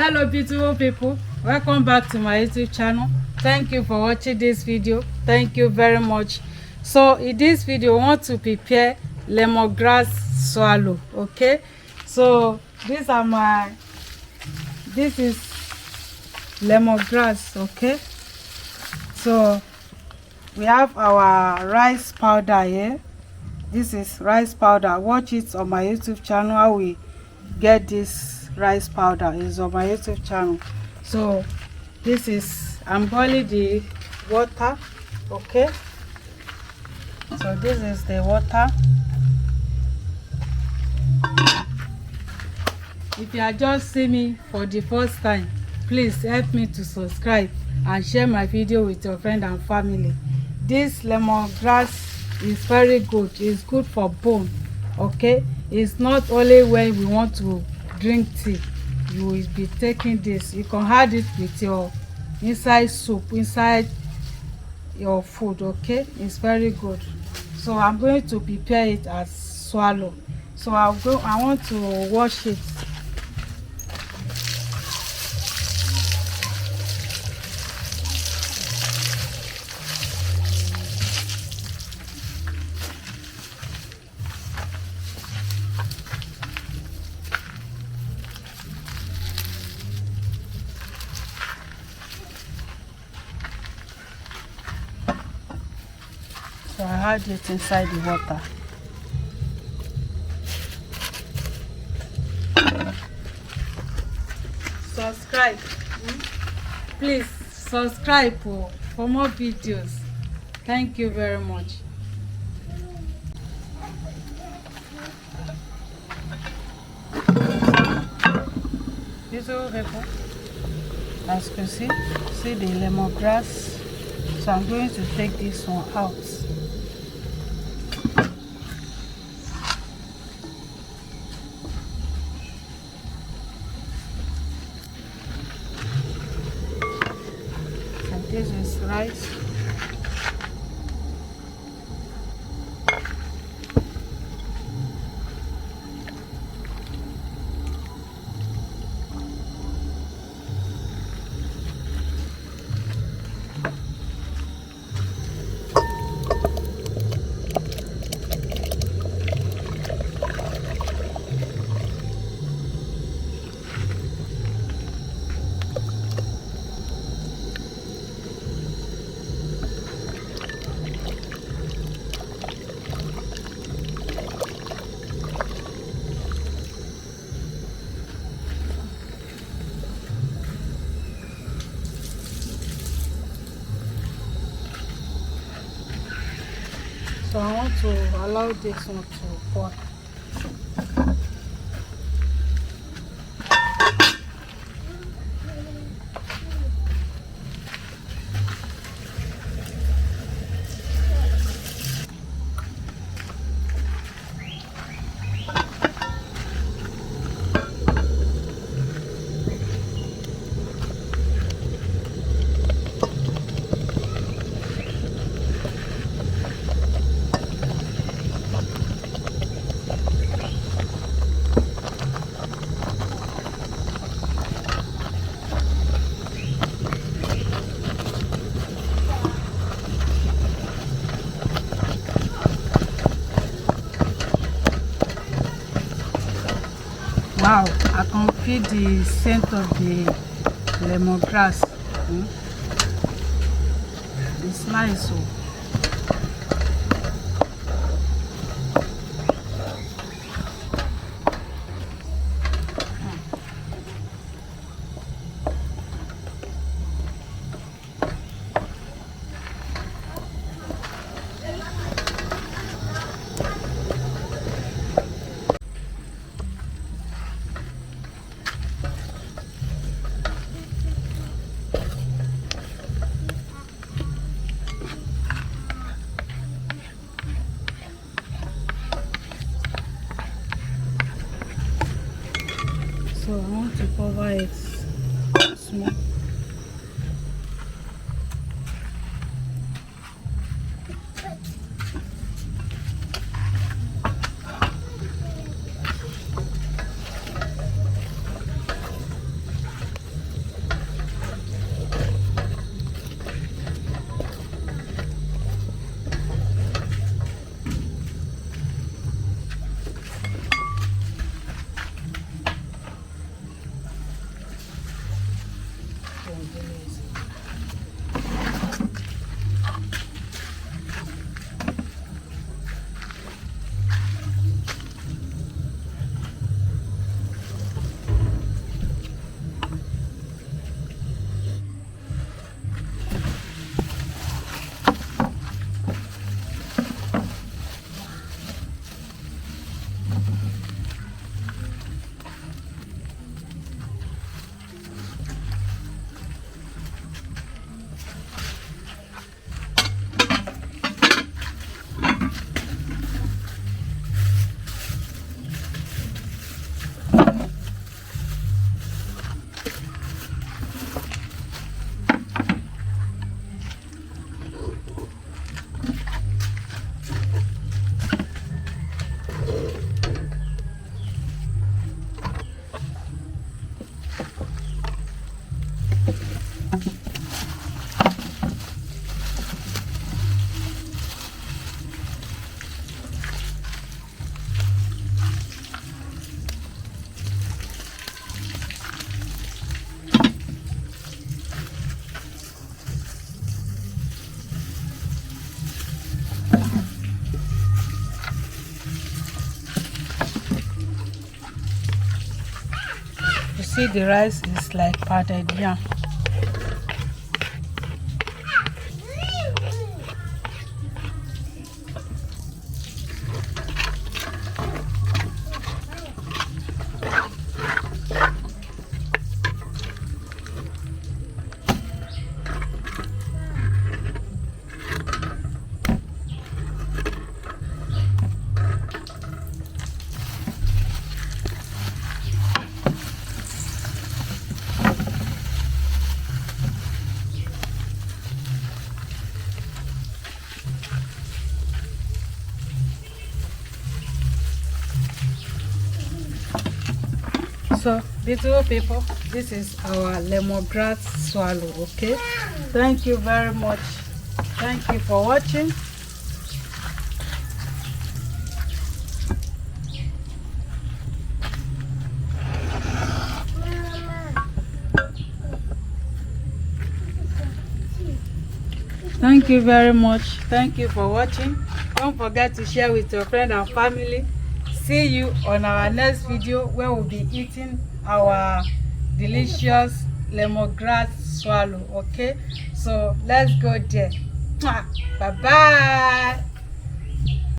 Hello beautiful people, welcome back to my YouTube channel. Thank you for watching this video. Thank you very much. So in this video I want to prepare lemongrass swallow. Okay, so this is lemongrass. Okay, so we have our rice powder here. This is rice powder. Watch it on my YouTube channel. How we get this rice powder is on my YouTube channel. So this is, I'm boiling the water. Okay, so this is the water. If you are just seeing me for the first time, please help me to subscribe and share my video with your friend and family. This lemongrass is very good. It's good for bone. Okay, it's not only when we want to drink tea you will be taking this. You can add it with your inside soup, inside your food. Okay, it's very good. So I'm going to prepare it as swallow. So I want to wash it. So I add it inside the water. Subscribe. Please subscribe for more videos. Thank you very much. Beautiful people, as you can see the lemongrass. So I'm going to take this one out. And this is rice. So I want to allow this one to boil. Wow, I can feel the scent of the lemongrass. It's nice. Oh. So I want to cover it small. You see, the rice is like powdered yam. So, beautiful people, this is our lemongrass swallow. Okay, thank you very much. Thank you for watching. Thank you very much. Thank you for watching. Don't forget to share with your friend and family. See you on our next video where we'll be eating our delicious lemongrass swallow. Okay, so let's go there. Bye bye.